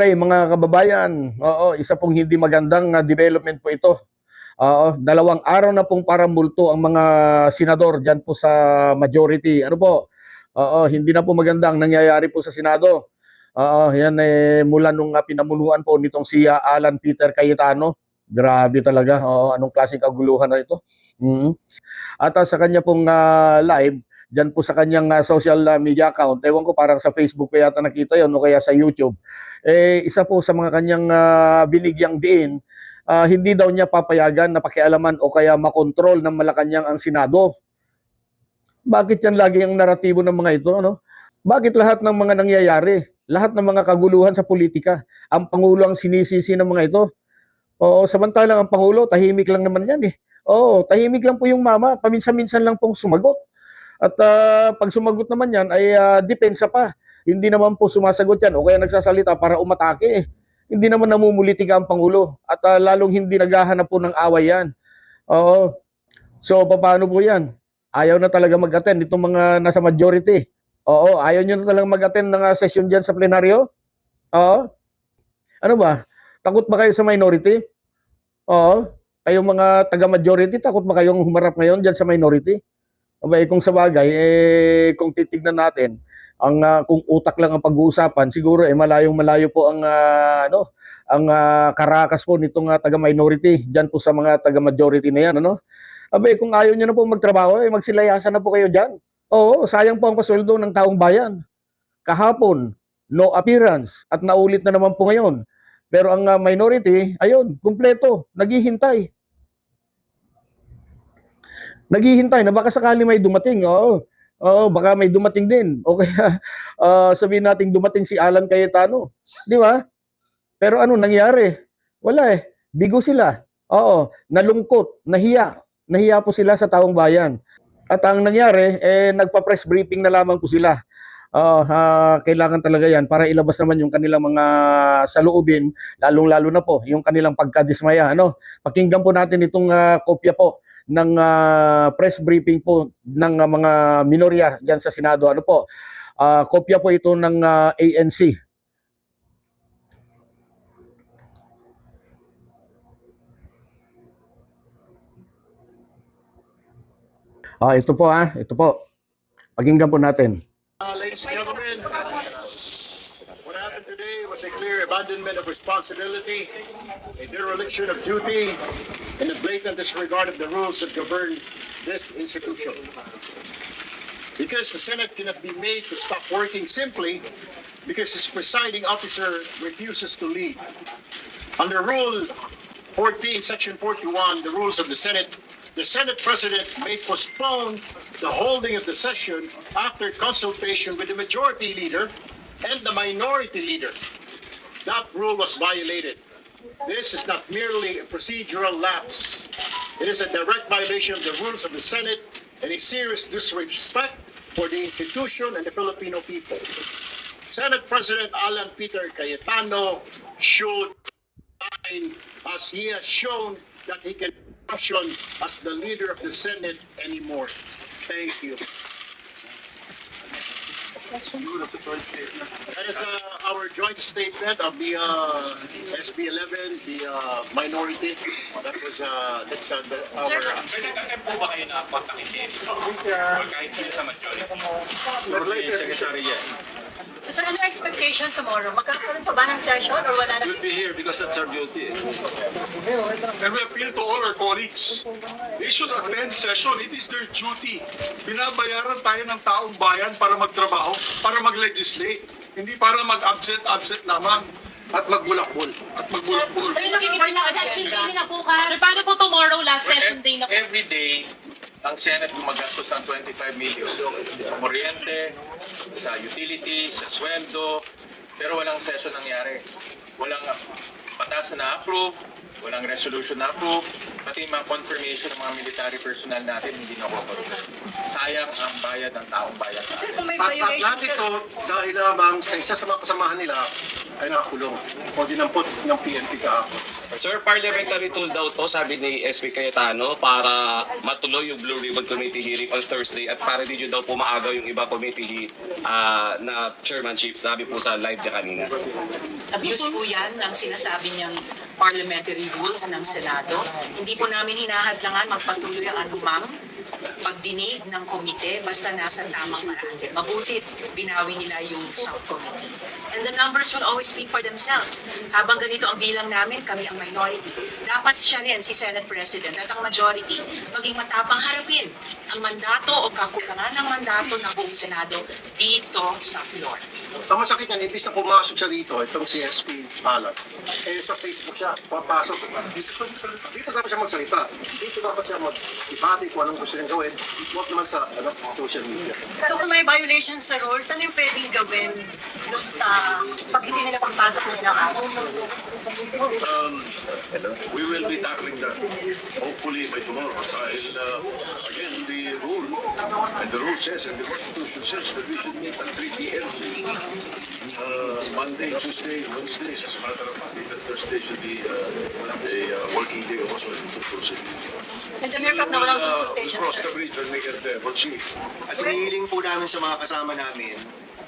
Okay, mga kababayan, oo, isa pong hindi magandang development po ito. Oo, 2 araw na pong parang multo ang mga senador diyan po sa majority. Ano po? Oo, hindi na po magandang nangyayari po sa Senado. Oo, yan mula nung pinamumunuan po nitong si Alan Peter Cayetano. Grabe talaga. Oo, anong klaseng kaguluhan na ito? At sa kanya pong live, dyan po sa kanyang social media account, ewan ko parang sa Facebook ko yata nakita yon o kaya sa YouTube, isa po sa mga kanyang binigyang diin, hindi daw niya papayagan na pakialaman o kaya makontrol ng Malacanang ang Senado. Bakit yan lagi ang naratibo ng mga ito? Ano? Bakit lahat ng mga nangyayari, lahat ng mga kaguluhan sa politika, ang Pangulo ang sinisisi ng mga ito? Oo, samantalang ang Pangulo, tahimik lang naman yan eh. Oo, tahimik lang po yung mama, paminsan-minsan lang pong sumagot. At pag sumagot naman yan ay depensa pa. Hindi naman po sumasagot yan o kaya nagsasalita para umatake eh. Hindi naman namumulitika ang Pangulo at lalong hindi naghahanap po ng away yan. Oo. So paano po yan? Ayaw na talaga mag-attend itong mga nasa majority. Oo, ayaw nyo na talaga mag-attend ng session dyan sa plenaryo? Oo. Ano ba? Takot ba kayo sa minority? Oo. Kayong mga taga-majority, takot ba kayong humarap ngayon dyan sa minority? Abay, kung sa bagay, kung titignan natin, kung utak lang ang pag-uusapan, siguro malayong-malayo po ang karakas po nitong taga-minority diyan po sa mga taga-majority na yan, ano? Abay, kung ayaw niyo na po magtrabaho, magsilayasan na po kayo diyan. Oo, sayang po ang pasweldo ng taong bayan. Kahapon, no appearance at naulit na naman po ngayon. Pero ang minority, ayun, kumpleto, naghihintay. Naghihintay na baka sakali may dumating. Oo. Oo, baka may dumating din. O kaya sabihin nating dumating si Alan Cayetano. Di ba? Pero ano nangyari? Wala eh. Bigo sila. Oo, nalungkot, nahiya. Nahiya po sila sa taong bayan. At ang nangyari, nagpa-press briefing na lamang po sila. Kailangan talaga yan para ilabas naman yung kanilang mga saloobin, lalong-lalo na po yung kanilang pagkadismaya. Ano? Pakinggan po natin itong kopya po ng press briefing po ng mga minorya diyan sa Senado. Ano po? Kopya po ito ng ANC. Ito po ito po. Pakinggan po natin. Ladies and gentlemen, what happened today was a clear abandonment of responsibility, a dereliction of duty, and a blatant disregard of the rules that govern this institution. Because the Senate cannot be made to stop working simply because its presiding officer refuses to lead. Under Rule 14, Section 41, the rules of the Senate President may postpone the holding of the session after consultation with the majority leader and the minority leader. That rule was violated. This is not merely a procedural lapse. It is a direct violation of the rules of the Senate and a serious disrespect for the institution and the Filipino people. Senate President Alan Peter Cayetano should resign as he has shown that he can function as the leader of the Senate anymore. Thank you. That is our joint statement of the SB 11, the minority. That was our. Nagkakaroon po ba kayo na pagkakisis? O kahit sino sa majority? Secretary, yes. So sir, ano expectation tomorrow? Magkakaroon pa ba ng session or wala na? We'll be here because that's our duty. And we appeal to all our colleagues. They should attend session. It is their duty. Binabayaran tayo ng taong bayan para magtrabaho, para mag-legislate. Hindi para mag-absent lamang at magbulakbol. Sir, nakikita na Session day na bukas. Sir, paano po tomorrow last session day na po? Every day, ang Senate gumagastos ng 25 million sa kuryente, sa utilities, sa sweldo, pero walang session nangyari. Walang batas na approve, walang resolution na approve, pati yung mga confirmation ng mga military personnel natin hindi na-confirm. Sayang ang bayad ng taong bayan sa Sir, atin. kung may At violation, lahat sir, ito dahil lamang sa isa sa mga kasamahan nila ay nakakulong o dinampot ng PNP kahapon. Sir, parliamentary tool daw to, sabi ni SP Cayetano, para matuloy yung Blue Ribbon Committee hearing on Thursday at para di daw pumaagaw yung iba committee na chairmanship, sabi po sa live niya kanina. Abuse po yan ng sinasabi niyang parliamentary rules ng Senado. Hindi po namin hinahadlangan magpatuloy ang anumang pagdinig ng komite basta nasa tamang marami. Mabuti binawi nila yung subcommittee. And the numbers will always speak for themselves. Habang ganito ang bilang namin, kami ang minority. Dapat siya rin, si Senate President at ang majority, maging matapang harapin ang mandato o kakulangan ng mandato ng buong Senado dito sa floor. Ang masakit niyan, ibig na pumasok siya dito, itong si SP Alan. Eh sa Facebook siya, papasok. Dito dapat siya magsalita. Dito dapat siya mag-ibati kung anong gusto niyang gawin. Huwag naman sa social media. so kung may violation sa rules, ano yung pwedeng gawin doon sa pag hindi nila pagpasok nila ng ako? We will be tackling that hopefully by tomorrow. Dahil, again, the rule, and the rule says, and the Constitution says that we should meet at 3 p.m. Monday, Tuesday, Wednesdays. As a matter of fact, even Thursday should be a working day also in the procedure. And the mere fact na walang We'll consultation, cross sir. the bridge when we get there. We'll see. At hinihiling po namin sa mga kasama namin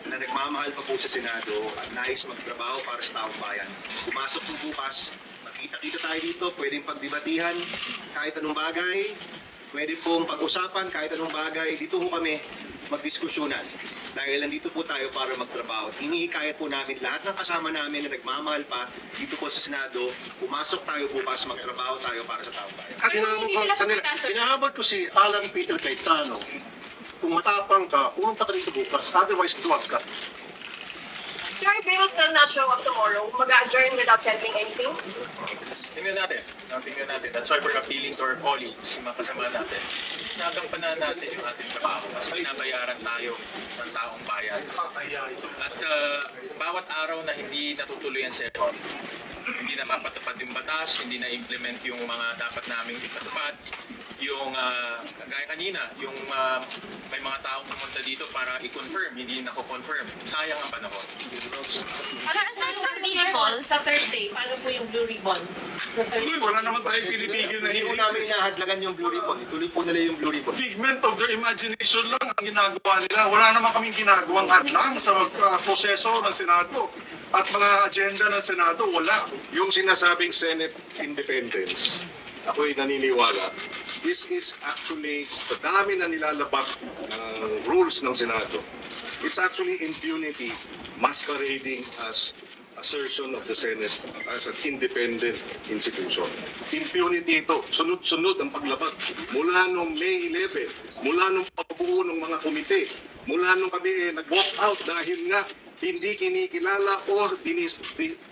na nagmamahal pa po sa Senado at nais magtrabaho para sa taong bayan. Pumasok po bukas, magkita-kita tayo dito, pwedeng pagdebatihan kahit anong bagay, pwede pong pag-usapan kahit anong bagay. Dito po kami magdiskusyonan dahil nandito po tayo para magtrabaho. Hinihikayat po namin lahat ng kasama namin na nagmamahal pa dito po sa Senado, pumasok tayo bukas, magtrabaho tayo para sa taong bayan. At hinahabot ko si Alan Peter Cayetano. Kung matapang ka, pumunta ka dito bukas. Otherwise, duwag ka. Sir, if they will still not show up tomorrow, mag-adjourn without sending anything? Tingnan natin. Tingnan natin. That's why we're appealing to our colleagues, mga kasama natin. Nagampanan natin yung ating trabaho kasi binabayaran tayo ng taong bayan. At bawat araw na hindi natutuloy ang session, hindi na mapatupad yung batas, hindi na implement yung mga dapat naming ipatupad, yung gaya kanina, yung may mga taong pumunta dito para i-confirm, hindi nako-confirm. Sayang ang panahon. Aside from these calls, Sa Thursday, paano po yung Blue Ribbon? The Uy, Thursday. wala naman tayong pinipigil na Hindi po hearings. namin hinahadlangan yung Blue Ribbon. Ituloy po nila yung Blue Ribbon. Figment of their imagination lang ang ginagawa nila. Wala naman kaming ginagawang hadlang sa proseso ng Senado. At mga agenda ng Senado, wala. Yung sinasabing Senate independence, ako'y naniniwala, this is actually, sa dami na nilalabag ng rules ng Senado, it's actually impunity masquerading as assertion of the Senate as an independent institution. Impunity ito, sunod-sunod ang paglabag. Mula nung May 11, mula nung pagbuo ng mga komite, mula nung kami nag-walk out dahil nga hindi kinikilala o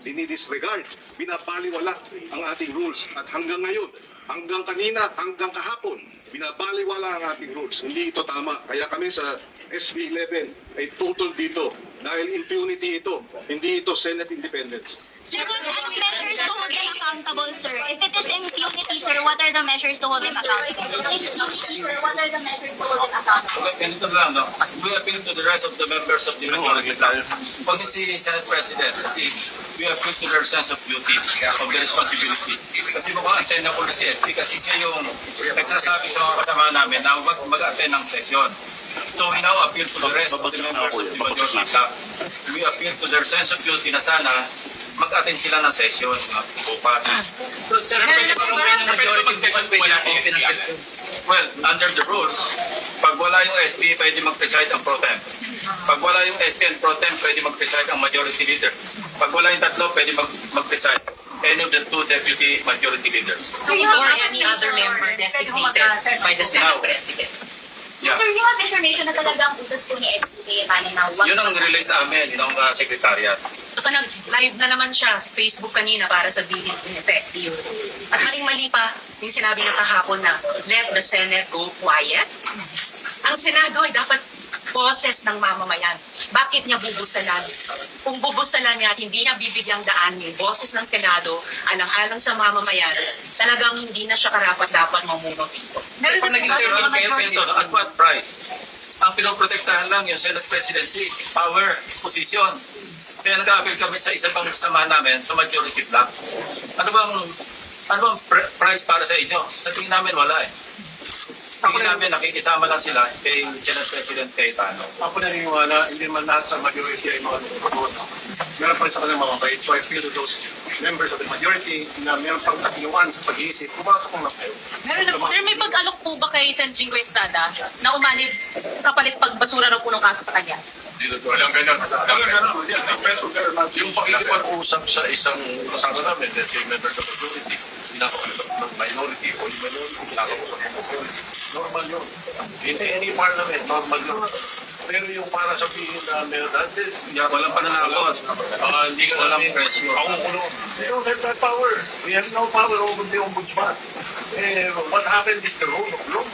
dinidisregard, binabaliwala ang ating rules. At hanggang ngayon, hanggang kanina, hanggang kahapon, binabaliwala ang ating rules. Hindi ito tama. Kaya kami sa SB 11 ay tutol dito dahil impunity ito, hindi ito Senate independence. Sir, what measures to hold them accountable, sir? If it is impunity, sir, what are the measures to hold them accountable? If it is impunity, sir, what are the measures to hold them accountable? Ganito lang, no? We appeal to the rest of the members of the majority. Pag si Senate President, kasi we appeal to their sense of duty, of the responsibility. Kasi mukhang antena ko na si SP kasi siya yung nagsasabi sa mga kasama namin na mag-attend ng session. So we now appeal to the rest of the members of the majority. We appeal to their sense of duty na sana mag-attend sila ng session bukas. So, sir, pwede ba mag-session kung wala si SP? Well, under the rules, pag wala yung SP, pwede mag-preside ang pro tem. Pag wala yung SP and pro tem, pwede mag-preside ang majority leader. Pag wala yung tatlo, pwede mag-preside any of the two deputy majority leaders. So, or any other member designated by the Senate President. Yeah. Sir, you have information na talagang utos po ni SPK paano na Yun ang release sa amin, yun ang secretariat. So, nag-live na naman siya sa Facebook kanina para sabihin ineffective. At maling-mali pa yung sinabi niya kahapon na let the Senate go quiet. Ang Senado ay dapat boses ng mamamayan. Bakit niya bubusalan? Kung bubusalan niya at hindi niya bibigyang daan yung boses ng Senado, alang-alang sa mamamayan, talagang hindi na siya karapat-dapat mamuno dito. Meron Kung na naging po ba kayo sa lang kayo, majority? Pinto, at what price? Ang pinoprotektahan lang yung Senate presidency, power, position. Kaya nag-appeal kami sa isa pang kasama namin sa majority block. Ano bang price para sa inyo? Sa tingin namin wala eh. Tingin namin nakikisama lang sila kay Senate President Cayetano. Ako naniniwala, hindi man lahat sa majority ay mga nagpapaboto. Meron pa rin sa kanilang mga bait. So I feel that those members of the majority na meron pang katinuan sa pag-iisip, pumasok na kayo. Meron na po. Sir, may pag-alok po ba kay Sen. Jingo Estrada na umanib kapalit pagbasura ng punong kaso sa kanya? Walang ganun. Yung pakikipag-usap sa isang kasama namin, let's say members of the majority, pinakausap ng minority o yung minority, pinakausap ng majority. Normal yun. Hindi any parliament, normal yun. Pero yung para sabihin na meron natin, Walang pananakot. hindi ka Walang namin pressure. pakukulong. We don't have that power. We have no power over the ombudsman. What happened is the rule of law.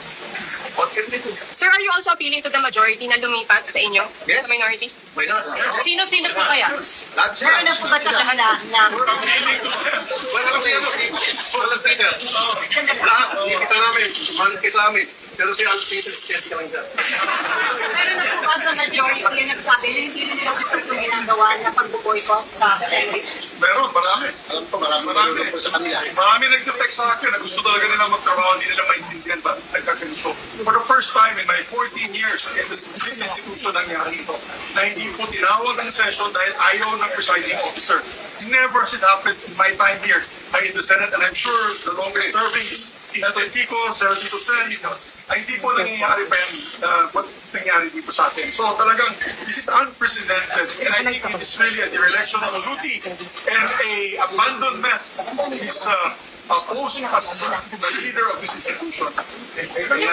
What can we do? Sir, are you also appealing to the majority na lumipat sa inyo? Yes. Sa minority? Why not? Sino-sino po kaya? Lahat sila. Meron na po ba sa kanila na Wala kasi ano, walang sila. Lahat, hindi kita namin, mahal kayo sa amin. Pero si Al Peter, skeptic ka lang dyan. meron na po ba sa majority na nagsabi na hindi nila gusto itong ginagawa na pag-boycott sa television? Meron, marami. Alam ko, marami po sa kanila. Marami nagte-text sa akin na gusto talaga nila magtrabaho, hindi nila maintindihan ba nagkaganito. For the first time in my 14 years in this institution nangyari ito, na hindi po tinawag ang session dahil ayaw ng presiding officer. Never has it happened in my time here in the Senate, and I'm sure the longest serving is Senator Kiko, Senator Tito Sen, ay hindi po nangyayari pa yan what nangyari dito sa atin. So talagang, this is unprecedented, and I think it is really a dereliction of duty and a abandonment of his post as the leader of this institution. Kaya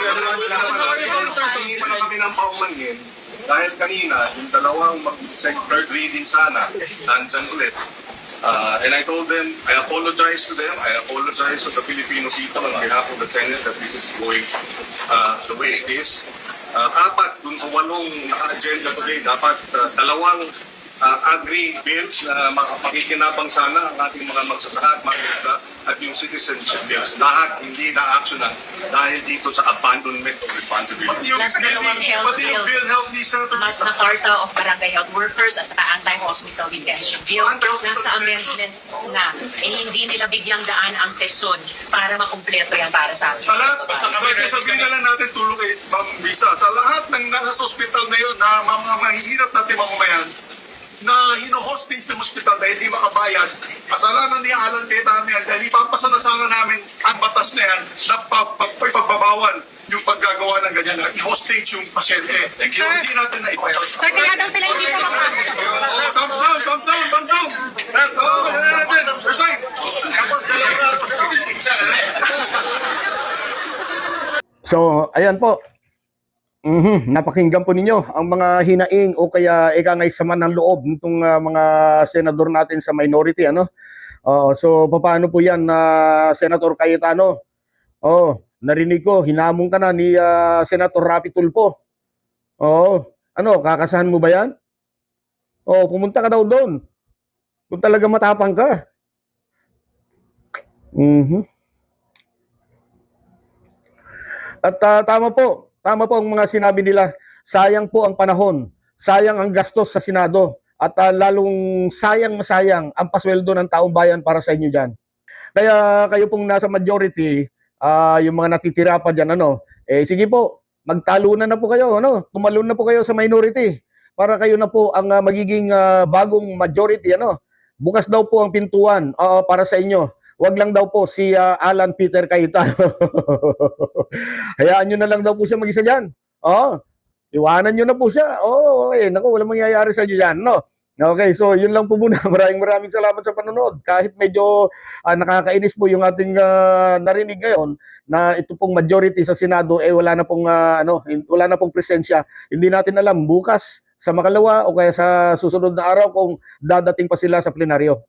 hindi pa kami ng paumanhin dahil kanina, yung dalawang third reading sana, nandyan ulit. And I told them, I apologize to them, I apologize to the Filipino people on behalf of the Senate that this is going the way it is. Dapat dun sa 8 naka-agenda today, dapat dalawang agri-bills na makikinabang sana ang ating mga magsasaka at mga at yung citizenship bills. Lahat hindi na-actionan dahil dito sa abandonment of responsibility. Plus dalawang health bills, mas na Carta of Barangay Health Workers at saka anti-hospital detention bill. Nasa amendments na, hindi nila bigyang daan ang sesyon para makumpleto yan para sa amin. Sa lahat, sabihin na lang natin tulong kay Ma'am Bisa, sa lahat ng nasa hospital na yun, na mga mahihirap natin mamamayan, na hino-hostage ng hospital dahil hindi makabayad, kasalanan ni Alan Cayetano yan dahil ipapasa na sana namin ang batas na yan na pagbabawal yung paggagawa ng ganyan na i-hostage yung pasyente. Hindi natin na ipasa. Sir, kaya daw sila hindi papapasok. Thumbs down, thumbs down, thumbs down! Natin, resign! So, ayan po. Napakinggan po ninyo ang mga hinaing o kaya ikangay sama ng loob nitong mga senador natin sa minority, ano? So paano po 'yan na Senator Cayetano? Narinig ko hinamon ka na ni Senator Rapi Tulfo. Ano, kakasahan mo ba 'yan? Pumunta ka daw doon. Kung talaga matapang ka. At tama po ang mga sinabi nila. Sayang po ang panahon, sayang ang gastos sa Senado, at lalong sayang ang pasweldo ng taong bayan para sa inyo dyan. Kaya kayo pong nasa majority, yung mga natitira pa dyan, sige po, magtalunan na po kayo, tumalon na po kayo sa minority, para kayo na po ang magiging bagong majority. Bukas daw po ang pintuan para sa inyo. Wag lang daw po si Alan Peter Cayetano. Hayaan nyo na lang daw po siya mag-isa dyan. Iwanan nyo na po siya. Naku, walang mangyayari sa inyo dyan. Okay, so yun lang po muna. Maraming salamat sa panonood. Kahit medyo nakakainis po yung ating narinig ngayon na ito pong majority sa Senado wala na pong presensya. Hindi natin alam bukas sa makalawa o kaya sa susunod na araw kung dadating pa sila sa plenaryo.